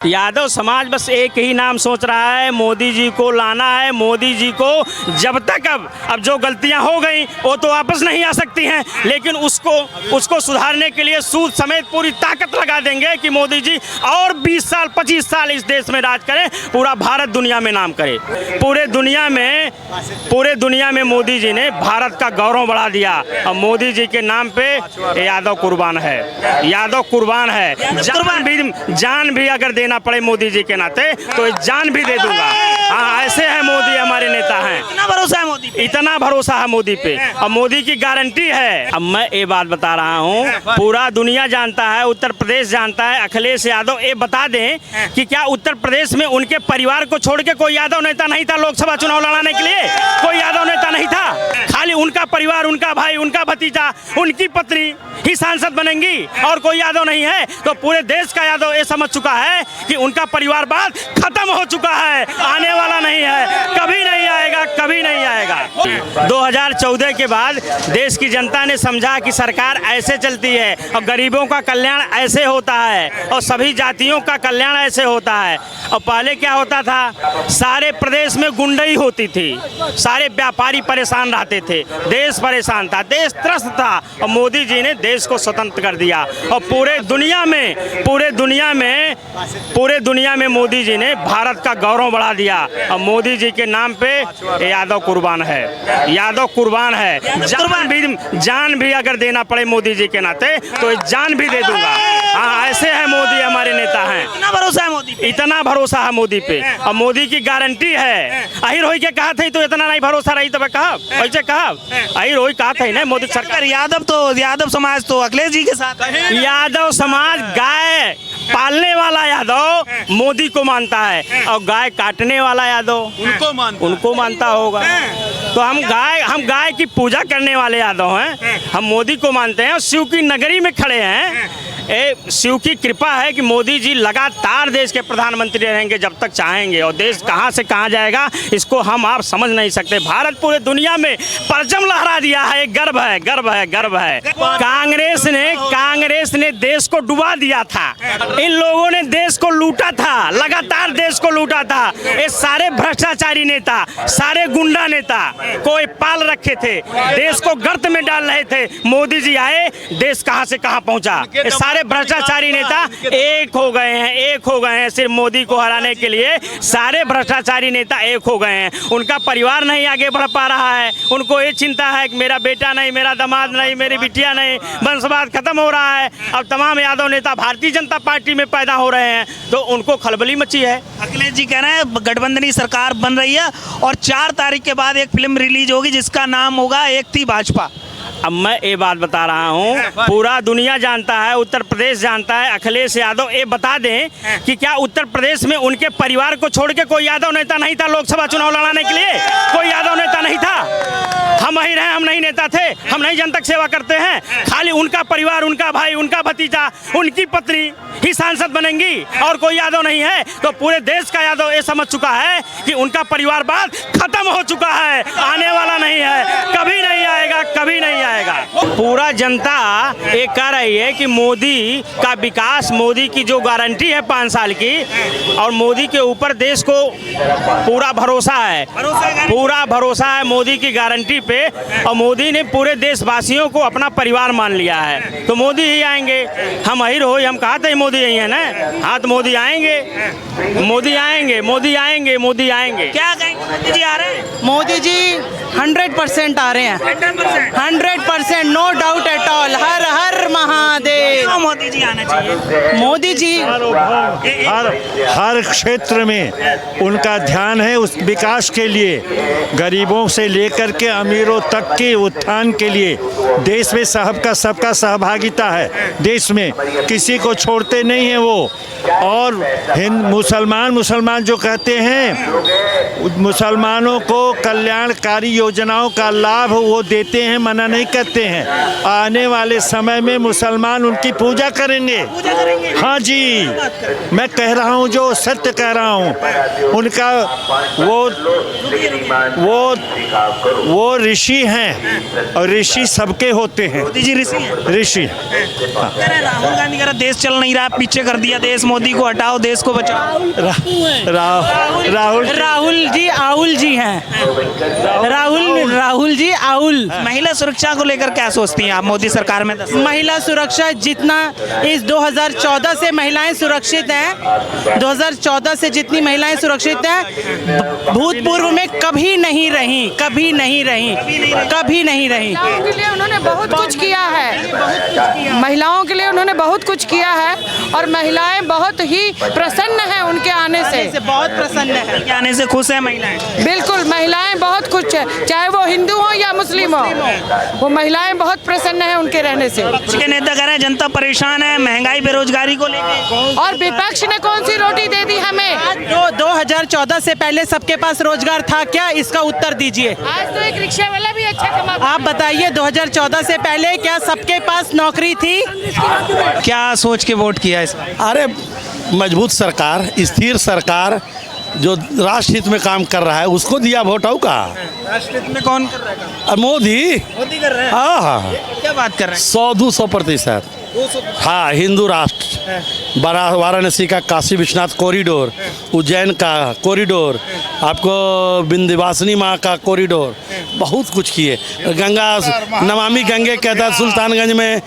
यादव समाज बस एक ही नाम सोच रहा है, मोदी जी को लाना है। मोदी जी को जब तक अब जो गलतियां हो गई वो तो वापस नहीं आ सकती हैं, लेकिन उसको सुधारने के लिए सूद समेत पूरी ताकत लगा देंगे कि मोदी जी और 20 साल 25 साल इस देश में राज करें, पूरा भारत दुनिया में नाम करे। पूरे दुनिया में मोदी जी ने भारत का गौरव बढ़ा दिया और मोदी जी के नाम पे यादव कुर्बान है। यादव कुर्बान है, जान भी अगर देना पड़े मोदी जी के नाते तो जान भी दे दूंगा। हाँ, ऐसे है मोदी, हमारे नेता हैं। इतना भरोसा है मोदी पे? इतना भरोसा है मोदी पे और मोदी की गारंटी है। अब मैं ये बात बता रहा हूँ, पूरा दुनिया जानता है, उत्तर प्रदेश जानता है। अखिलेश यादव ये बता दें कि क्या उत्तर प्रदेश में उनके परिवार को छोड़ के कोई यादव नेता नहीं था लोकसभा चुनाव लड़ाने के लिए? कोई यादव नेता नहीं था। खाली उनका परिवार, उनका भाई, उनका भतीजा, उनकी पत्नी ही सांसद बनेंगी और कोई यादव नहीं है। तो पूरे देश का यादव ये समझ चुका है कि उनका परिवारवाद खत्म हो चुका है, आने वाला नहीं है, कभी नहीं आएगा, कभी नहीं आएगा। 2014 के बाद देश की जनता ने समझा कि सरकार ऐसे चलती है और गरीबों का कल्याण ऐसे होता है और सभी जातियों का कल्याण ऐसे होता है। और पहले क्या होता था, सारे प्रदेश में गुंडई होती थी, सारे व्यापारी परेशान रहते थे, देश परेशान था, देश त्रस्त था। और मोदी जी ने देश को स्वतंत्र कर दिया और पूरे दुनिया में मोदी जी ने भारत का गौरव बढ़ा दिया और मोदी जी के नाम पे यादव कुर्बान है। यादव कुर्बान है, जान भी अगर देना पड़े मोदी जी के नाते तो जान भी दे दूंगा। हाँ, ऐसे है मोदी, हमारे नेता हैं। इतना भरोसा है मोदी पे? इतना भरोसा है मोदी पे और मोदी की गारंटी है। अहिर होई के कहा थे तो इतना नहीं भरोसा रही, तब कहा ऐसे कहा अहिर होई कहा था ना मोदी सरकार। यादव समाज तो अखिलेश जी के साथ है। यादव समाज गाय पालने वाला यादव मोदी को मानता है और गाय काटने वाला यादव उनको मानता होगा। तो हम गाय की पूजा करने वाले यादव हैं, हम मोदी को मानते हैं और शिव की नगरी में खड़े हैं। शिव की कृपा है कि मोदी जी लगातार देश के प्रधानमंत्री रहेंगे जब तक चाहेंगे और देश कहां से कहां जाएगा इसको हम आप समझ नहीं सकते। भारत पूरे दुनिया में परचम लहरा दिया है, गर्व है, गर्व है, गर्व है। कांग्रेस ने देश को डुबा दिया था, इन लोगों ने देश को लूटा था, लगातार देश को लूटा था। ये सारे भ्रष्टाचारी नेता, सारे गुंडा नेता कोई पाल रखे थे, देश को गर्त में डाल रहे थे। मोदी जी आए, देश कहां से कहां पहुंचा। ये सारे भ्रष्टाचारी नेता एक हो गए हैं, सिर्फ मोदी को हराने के लिए सारे भ्रष्टाचारी नेता एक हो गए हैं। उनका परिवार नहीं आगे बढ़ पा रहा है, उनको ये चिंता है कि मेरा बेटा नहीं, मेरा दामाद नहीं, मेरी बिटिया नहीं, वंशवाद खत्म हो रहा है। अब तमाम यादव नेता भारतीय जनता पार्टी में पैदा हो रहे हैं तो उनको खलबली मची है। अखिलेश जी कह रहे हैं गठबंधनी सरकार बन रही है और 4 तारीख के बाद एक फिल्म रिलीज होगी जिसका नाम होगा एक थी भाजपा। अब मैं ये बात बता रहा हूँ, पूरा दुनिया जानता है, उत्तर प्रदेश जानता है। अखिलेश यादव ये बता दें कि क्या उत्तर प्रदेश में उनके परिवार को छोड़ के कोई यादव नेता नहीं था लोकसभा चुनाव लड़ाने के लिए? कोई यादव नेता नहीं था। हम ही रहे, हम नहीं नेता थे, हम नहीं जनता की सेवा करते हैं। खाली उनका परिवार, उनका भाई, उनका भतीजा, उनकी पत्नी ही सांसद बनेंगी और कोई यादव नहीं है। तो पूरे देश का यादव ये समझ चुका है कि उनका परिवारवाद खत्म हो चुका है, आने वाला नहीं है, कभी नहीं आएगा, कभी नहीं आएगा। पूरा जनता ये कह रही है कि मोदी का विकास, मोदी की जो गारंटी है 5 साल की, और मोदी के ऊपर देश को पूरा भरोसा है, पूरा भरोसा है मोदी की गारंटी पे। और मोदी ने पूरे देशवासियों को अपना परिवार मान लिया है तो मोदी ही आएंगे। हम अहिर हो, हम कहा था मोदी यही है ना। हाँ, तो मोदी आएंगे, मोदी आएंगे, मोदी आएंगे, मोदी आएंगे। क्या कहेंगे, मोदी जी आ रहे हैं? मोदी जी 100% आ रहे हैं, 100%, नो डाउट एट ऑल। हर हर महादेव। मोदी जी आना चाहिए। मोदी जी हर क्षेत्र में उनका ध्यान है उस विकास के लिए, गरीबों से लेकर के अमीरों तक के उत्थान के लिए। देश में सबका सहभागिता है, देश में किसी को छोड़ते नहीं हैं वो। और मुसलमान जो कहते हैं, मुसलमानों को कल्याणकारी योजनाओं का लाभ वो देते हैं, मना नहीं करते हैं। आने वाले समय में मुसलमान उनकी पूजा करेंगे। हाँ जी, मैं कह रहा हूँ, जो सत्य कह रहा हूँ। उनका वो ऋषि हैं, और ऋषि सबके होते हैं। मोदी जी ऋषि हैं। ऋषि कह रहे राहुल गांधी कह रहे देश चल नहीं रहा, पीछे कर दिया देश, मोदी को हटाओ, देश को बचाओ। राहुल जी आउल जी हैं। राहुल जी आउल। महिला सुरक्षा को लेकर क्या सोचती हैं आप मोदी सरकार में? महिला सुरक्षा जितना इस 2014 से महिलाएं सुरक्षित हैं, 2014 से जितनी महिलाएं सुरक्षित हैं, भूतपूर्व में कभी नहीं रही, कभी नहीं रही, कभी नहीं रही। महिलाओं के लिए उन्होंने बहुत कुछ किया है। महिलाओं के लिए उन्होंने बहुत कुछ किया है, और महिलाएं बहुत ही प्रसन्न हैं उनके आने से। बहुत प्रसन्न है। उनके आने से खुश है महिलाएं। बिल्कुल, महिलाएं बहुत कुछ है, चाहे वो हिंदू हो या मुस्लिम हो, वो महिलाएं बहुत प्रसन्न हैं उनके रहने से। विपक्ष के नेता कह रहे हैं जनता परेशान है महंगाई बेरोजगारी को लेकर। और विपक्ष ने कौन सी रोटी दे दी हमें? 2014 से पहले सबके पास रोजगार था क्या? इसका उत्तर दीजिए। आज तो एक रिक्शा वाला भी अच्छा कमा। आप बताइए, 2014 से पहले क्या सबके पास नौकरी थी? क्या सोच के वोट किया इस बार? अरे मजबूत सरकार, स्थिर सरकार, जो राष्ट्रहित में काम कर रहा है उसको दिया वोट। का राष्ट्रहित में कौन कर रहा है? मोदी कर रहे हैं। हाँ, क्या बात कर रहे हैं? 100-200%। हाँ, हिंदू राष्ट्र, वाराणसी का काशी विश्वनाथ कॉरिडोर, उज्जैन का कॉरिडोर, आपको विंध्यवासिनी माँ का कॉरिडोर, बहुत कुछ किए। गंगा नमामि गंगे के तहत सुल्तानगंज में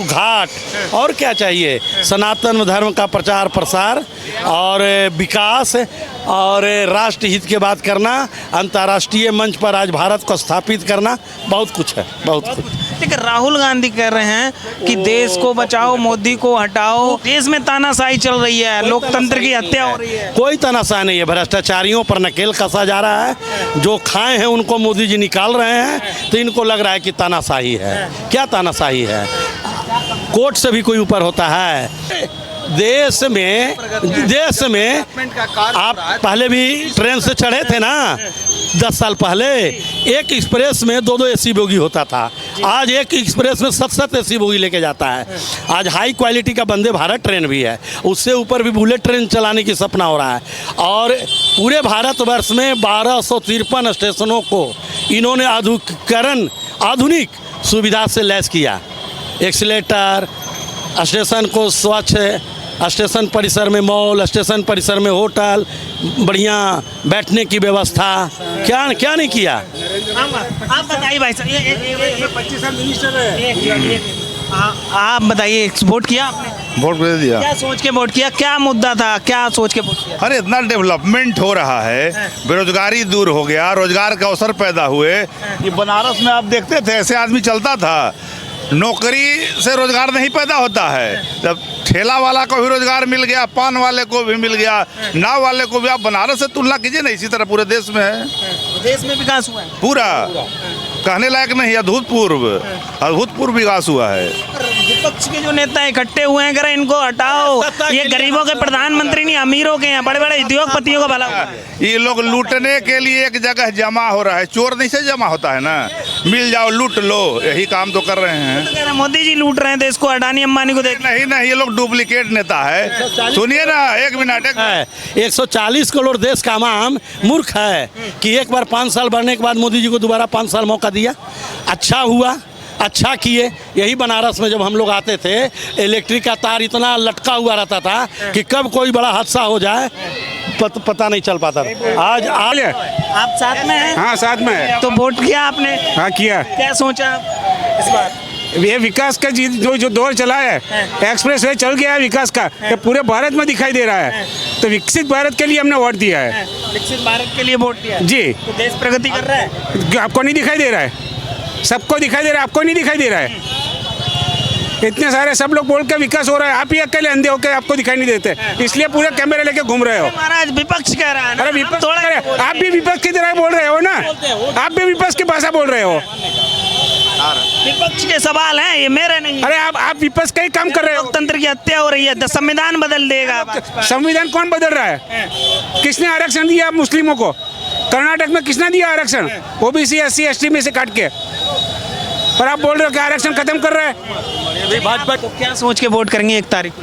घाट, और क्या चाहिए? सनातन धर्म का प्रचार प्रसार और विकास, और राष्ट्र हित के बात करना, अंतर्राष्ट्रीय मंच पर आज भारत को स्थापित करना, बहुत कुछ है, बहुत कुछ। लेकिन राहुल गांधी कह रहे हैं कि देश को बचाओ, मोदी को हटाओ। देश में तानाशाही चल रही है, लोकतंत्र की हत्या हो रही है। कोई तानाशाही नहीं है, भ्रष्टाचारियों पर नकेल कसा जा रहा है। जो खाए हैं उनको मोदी जी निकाल रहे हैं, तो इनको लग रहा है कि तानाशाही है। क्या तानाशाही है? कोर्ट से भी कोई ऊपर होता है? देश में आप पहले भी ट्रेन से चढ़े थे ना, 10 साल पहले एक एक्सप्रेस में 2-2 एसी बोगी होता था। आज एक एक्सप्रेस में 7-7 एसी बोगी लेके जाता है। आज हाई क्वालिटी का वंदे भारत ट्रेन भी है, उससे ऊपर भी बुलेट ट्रेन चलाने की सपना हो रहा है। और पूरे भारतवर्ष में 1253 स्टेशनों को इन्होंने आधुनिक सुविधा से लैस किया। एक्सीलेटर, स्टेशन को स्वच्छ, स्टेशन परिसर में मॉल, स्टेशन परिसर में होटल, बढ़िया बैठने की व्यवस्था, क्या नहीं किया? आप बताइए भाई साहब, ये 25 साल मिनिस्टर है, आप बताइए, वोट किया आपने? वोट दे दिया। क्या सोच के वोट किया? क्या मुद्दा था, क्या सोच के वोट किया? अरे इतना डेवलपमेंट हो रहा है, बेरोजगारी दूर हो गया, रोजगार के अवसर पैदा हुए। ये बनारस में आप देखते थे ऐसे आदमी चलता था, नौकरी से रोजगार नहीं पैदा होता है। जब ठेला वाला को भी रोजगार मिल गया, पान वाले को भी मिल गया, नाव वाले को भी। आप बनारस से तुलना कीजिए ना, इसी तरह पूरे देश में है। देश में विकास हुआ है पूरा कहने लायक नहीं, अभूतपूर्व विकास हुआ है। विपक्ष के जो नेता इकट्ठे हुए हैं, कह रहे हैं इनको हटाओ, ये गरीबों के प्रधानमंत्री नहीं अमीरों के हैं, बड़े बड़े उद्योगपतियों का भला हुआ है। ये लोग लूटने के लिए एक जगह जमा हो रहा है। चोर नहीं से जमा होता है ना, मिल जाओ लूट लो, यही काम तो कर रहे हैं। तो कह रहे हैं मोदी जी लूट रहे हैं देश को, अडानी अंबानी को देख। नहीं, ये लोग डुप्लीकेट नेता है। सुनिए ना, एक मिनट। 140 करोड़ देश का आम मूर्ख है कि एक बार 5 साल बढ़ने के बाद मोदी जी को दोबारा 5 साल मौका दिया। अच्छा हुआ, अच्छा किए। यही बनारस में जब हम लोग आते थे, इलेक्ट्रिक का तार इतना लटका हुआ रहता था कि कब कोई बड़ा हादसा हो जाए पता नहीं चल पाता था। आज आप साथ में हैं? हाँ, साथ में है। तो वोट किया आपने? हाँ, किया। क्या सोचा इस बार? ये विकास का जो दौर चला है, एक्सप्रेस वे चल गया है विकास का, ये पूरे भारत में दिखाई दे रहा है। तो विकसित भारत के लिए हमने वोट दिया है। विकसित भारत के लिए वोट दिया जी। तो देश प्रगति कर रहा है? आपको नहीं दिखाई दे रहा है? सबको दिखाई दे रहा है, आपको नहीं दिखाई दे रहा है? इतने सारे सब लोग बोल के विकास हो रहा है, आप ही अकेले अंधे होकर आपको दिखाई नहीं देते, इसलिए पूरे कैमरे लेके घूम रहे हो। महाराज विपक्ष कह रहा है ना। अरे विपक्ष आप भी विपक्ष की तरह बोल रहे हो ना, आप भी विपक्ष की भाषा बोल रहे हो। विपक्ष के सवाल हैं, ये मेरे नहीं। अरे आप विपक्ष का ही काम कर रहे हो। लोकतंत्र की हत्या हो रही है, संविधान बदल देगा। संविधान कौन बदल रहा है? किसने आरक्षण दिया मुस्लिमों को? कर्नाटक में किसने दिया आरक्षण? ओबीसी SC ST में से काट के। पर आप बोल रहे हो कि आरक्षण खत्म कर रहे हैं। भाजपा तो क्या सोच के वोट करेंगे 1 तारीख को?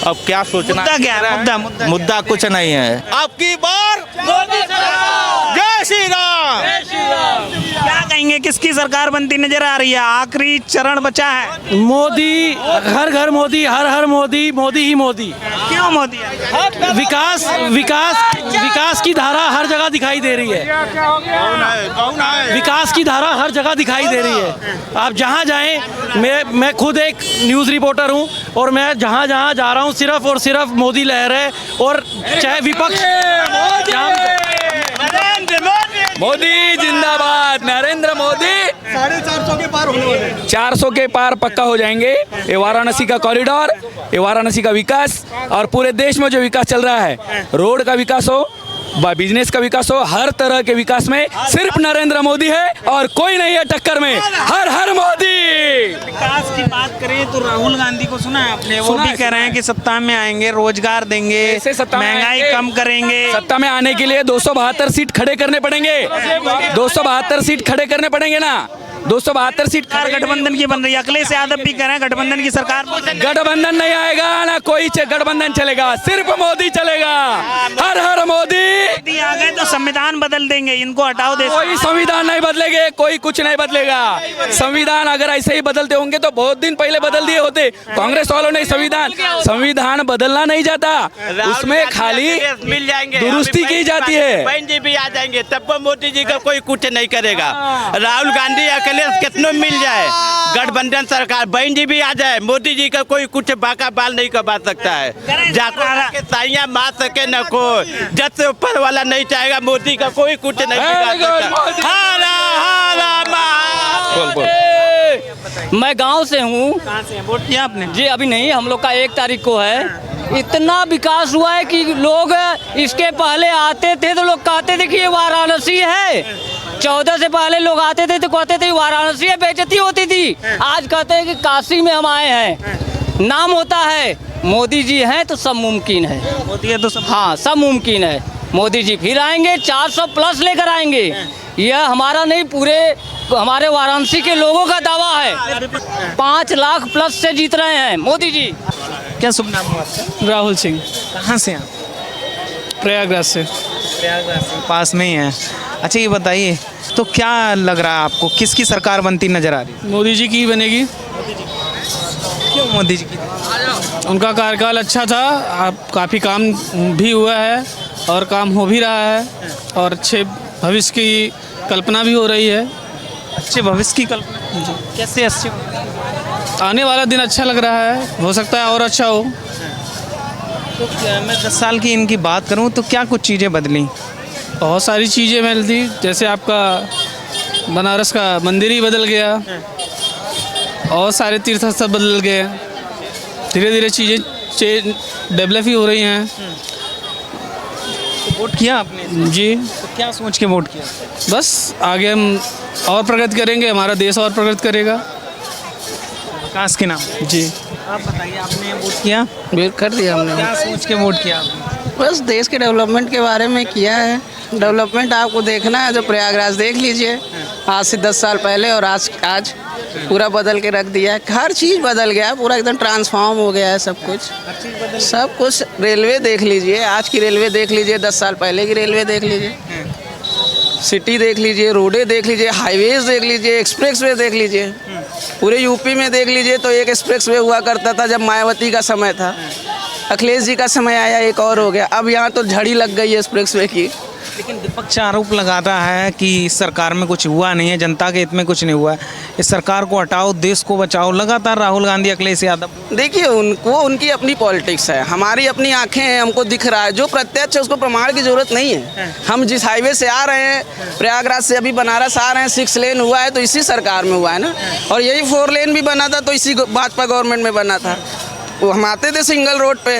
अब क्या सोचना, मुद्दा क्या है? मुद्दा कुछ नहीं है। आपकी बार मोदी सरकार, जय श्री राम। क्या कहेंगे, किसकी सरकार बनती नजर आ रही है? आखिरी चरण बचा है। मोदी, हर घर मोदी, हर हर मोदी, मोदी ही मोदी। क्यों मोदी? विकास विकास विकास की धारा हर जगह दिखाई दे रही है। विकास की धारा हर जगह दिखाई दे रही है। आप जहाँ जाएं, मैं खुद एक न्यूज़ रिपोर्टर हूँ और मैं जहाँ जहाँ जा रहा हूँ सिर्फ और सिर्फ मोदी लहर है। और चाहे विपक्ष, मोदी जिंदाबाद, नरेंद्र मोदी 450 के पार होने वाले हैं। 400 के पार पक्का हो जाएंगे। ये वाराणसी का कॉरिडोर, ये वाराणसी का विकास और पूरे देश में जो विकास चल रहा है, रोड का विकास हो, बिजनेस का विकास हो, हर तरह के विकास में सिर्फ नरेंद्र मोदी है और कोई नहीं है टक्कर में। हर हर मोदी। विकास की बात करें तो राहुल गांधी को सुना है आपने? वो भी कह रहे हैं कि सत्ता में आएंगे, रोजगार देंगे, महंगाई कम करेंगे। सत्ता में आने के लिए 272 सीट खड़े करने पड़ेंगे। 272 सीट खड़े करने पड़ेंगे ना। 272 सीट गठबंधन की बन रही है। अखिलेश यादव भी कह रहे हैं गठबंधन की सरकार। गठबंधन नहीं आएगा ना, कोई गठबंधन चलेगा, सिर्फ मोदी चलेगा। हर हर मोदी। मोदी आ गए तो संविधान बदल देंगे, इनको हटाओ दे। कोई संविधान नहीं बदलेंगे, कोई कुछ नहीं बदलेगा। संविधान अगर ऐसे ही बदलते होंगे तो बहुत दिन पहले बदल दिए होते। कांग्रेस वालों ने संविधान बदलना नहीं जाता, उसमें खाली मिल जाएंगे, दुरुस्ती की जाती है। बहन जी भी आ जाएंगे, तब वो मोदी जी का कोई कुछ नहीं करेगा। राहुल गांधी अकेले कितनों मिल जाए, गठबंधन सरकार, बहन जी भी आ जाए, मोदी जी का कोई कुछ बाका बाल नहीं करवा सकता है। जाकर साइयां मार सके न कोई, जब से ऊपर वाला नहीं चाहेगा मोदी का कोई कुछ नहीं बिगाड़ सकता। हारा हारा मैं गांव से हूँ। कहाँ से वोट किया आपने? जी अभी नहीं, हम लोग का 1 तारीख को है। इतना विकास हुआ है कि लोग इसके पहले आते थे तो लोग कहते थे कि ये वाराणसी है। 14 से पहले लोग आते थे तो कहते थे वाराणसी है, बेइज्जती होती थी। आज कहते हैं कि काशी में हम आए हैं। नाम होता है, मोदी जी हैं तो सब मुमकिन है। मोदी है तो सब। हाँ, सब मुमकिन है। मोदी जी फिर आएंगे, 400 प्लस लेकर आएंगे। यह हमारा नहीं, पूरे हमारे वाराणसी के लोगों का दावा है। 5 लाख प्लस से जीत रहे हैं मोदी जी। क्या शुभ नाम हुआ आपका? राहुल सिंह, कहाँ से आप? प्रयागराज से। प्रयागराज से पास में ही है। अच्छा ये बताइए, तो क्या लग रहा है आपको, किसकी सरकार बनती नजर आ रही है? मोदी जी की बनेगी। क्यों मोदी जी की? उनका कार्यकाल अच्छा था, अब काफ़ी काम भी हुआ है और काम हो भी रहा है और अच्छे भविष्य की कल्पना भी हो रही है। अच्छे भविष्य की कल्पना कैसे? अच्छे आने वाला दिन अच्छा लग रहा है, हो सकता है और अच्छा हो। तो मैं 10 साल की इनकी बात करूं तो क्या कुछ चीज़ें बदली? बहुत सारी चीज़ें बदली, जैसे आपका बनारस का मंदिर ही बदल गया और सारे तीर्थ स्थल बदल गए। धीरे धीरे चीज़ें डेवलप ही हो रही हैं। तो वोट किया आपने? जी। तो क्या सोच के वोट किया? बस आगे हम और प्रगति करेंगे, हमारा देश और प्रगति करेगा। विकास के नाम। जी। आप बताइए, आपने वोट किया? कर दिया हमने। क्या सोच के वोट किया आपने? बस देश के डेवलपमेंट के बारे में किया है। डेवलपमेंट आपको देखना है तो प्रयागराज देख लीजिए, आज से 10 साल पहले और आज पूरा बदल के रख दिया है। हर चीज़ बदल गया है, पूरा एकदम ट्रांसफॉर्म हो गया है सब कुछ। सब कुछ। रेलवे देख लीजिए, आज की रेलवे देख लीजिए, 10 साल पहले की रेलवे देख लीजिए, सिटी देख लीजिए, रोडें देख लीजिए, हाईवेज देख लीजिए, एक्सप्रेसवे देख लीजिए। पूरे यूपी में देख लीजिए तो एक एक्सप्रेसवे हुआ करता था जब मायावती का समय था, अखिलेश जी का समय आया एक और हो गया, अब यहाँ तो झड़ी लग गई है एक्सप्रेसवे की। लेकिन विपक्ष आरोप लगाता है कि इस सरकार में कुछ हुआ नहीं है, जनता के हित में कुछ नहीं हुआ है, इस सरकार को हटाओ, देश को बचाओ। लगातार राहुल गांधी, अखिलेश यादव। देखिए, उनको उनकी अपनी पॉलिटिक्स है, हमारी अपनी आंखें हैं, हमको दिख रहा है। जो प्रत्यक्ष है उसको प्रमाण की जरूरत नहीं है। हम जिस हाईवे से आ रहे हैं, प्रयागराज से अभी बनारस आ रहे हैं, 6 लेन हुआ है तो इसी सरकार में हुआ है ना। और यही 4 लेन भी बना था तो इसी भाजपा गवर्नमेंट में बना था। वो हम आते थे सिंगल रोड पे,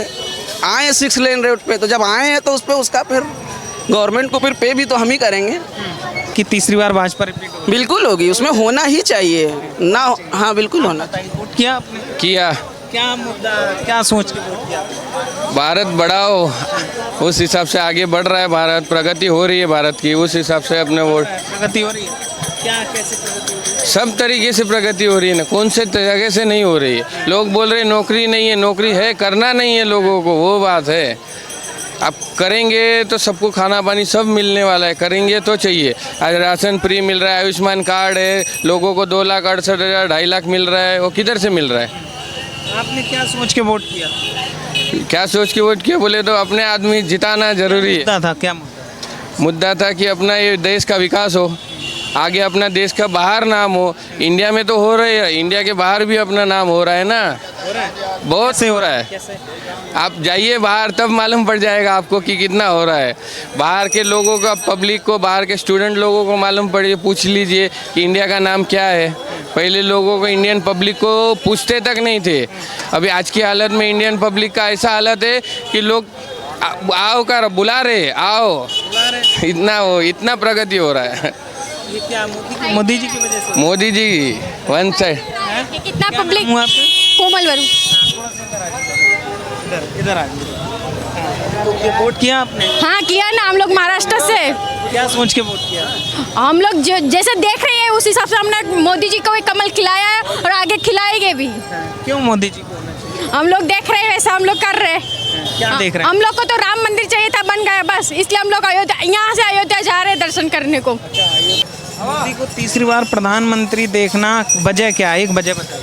आए 6 लेन रोड पे, तो जब आए हैं तो उस पर उसका फिर गवर्नमेंट को फिर पे भी तो हम ही करेंगे। कि तीसरी बार भाजपा रिपीट होगी? बिल्कुल होगी, उसमें होना ही चाहिए ना। हाँ बिल्कुल होना चाहिए। किया आपने? किया। क्या मुद्दा, क्या सोच के वोट किया? भारत बढ़ाओ, उस हिसाब से आगे बढ़ रहा है भारत, प्रगति हो रही है भारत की, उस हिसाब से अपने वोट। प्रगति हो रही है? क्या कैसे प्रगति हो रही है? सब तरीके से प्रगति हो रही है ना, कौन से जगह से नहीं हो रही है। लोग बोल रहे नौकरी नहीं है, नौकरी है, करना नहीं है लोगों को, वो बात है। अब करेंगे तो सबको खाना पानी सब मिलने वाला है, करेंगे तो चाहिए। आज राशन फ्री मिल रहा है, आयुष्मान कार्ड है, लोगों को 2,68,000 2.5 लाख मिल रहा है, वो किधर से मिल रहा है? आपने क्या सोच के वोट किया? क्या सोच के वोट किया बोले तो अपने आदमी जिताना जरूरी है। मुद्दा था क्या? मुद्दा मुद्दा था कि अपना ये देश का विकास हो, आगे अपना देश का बाहर नाम हो। इंडिया में तो हो रही है, इंडिया के बाहर भी अपना नाम हो रहा है ना, बहुत से हो रहा है। आप जाइए बाहर तब मालूम पड़ जाएगा आपको कि कितना हो रहा है। बाहर के लोगों का, पब्लिक को, बाहर के स्टूडेंट लोगों को मालूम पड़े, पूछ लीजिए कि इंडिया का नाम क्या है। पहले लोगों को, इंडियन पब्लिक को पूछते तक नहीं थे। अभी आज की हालत में इंडियन पब्लिक का ऐसा हालत है कि लोग आओ कर बुला रहे, आओ, इतना प्रगति हो रहा है। ये क्या मोदी जी की वजह से? Modi ji one side. कितना पब्लिक? कोमल वरू। इधर आ ये वोट किया आपने? हाँ किया ना, हम लोग महाराष्ट्र से। क्या सोच के वोट किया? हम लोग जो जैसे देख रहे हैं उस हिसाब से हमने मोदी जी को कमल खिलाया है और आगे खिलाएंगे भी। क्यों मोदी जी को? हम लोग देख रहे हैं वैसा हम लोग कर रहे हैं। क्या देख रहे हैं? हम लोग को तो राम मंदिर चाहिए था, बन गया बस, इसलिए हम लोग अयोध्या, यहाँ से अयोध्या जा रहे हैं दर्शन करने को। मोदी को तीसरी बार प्रधानमंत्री देखना, वजह क्या है? एक वजह बताइए।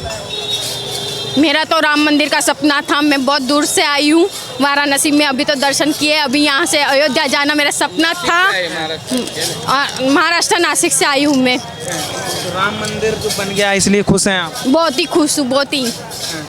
मेरा तो राम मंदिर का सपना था, मैं बहुत दूर से आई हूँ वाराणसी में, अभी तो दर्शन किए, अभी यहाँ से अयोध्या जाना मेरा सपना था। महाराष्ट्र नासिक से आई हूँ मैं। तो राम मंदिर जो बन गया इसलिए खुश हैं आप? बहुत ही खुश हूँ, बहुत ही।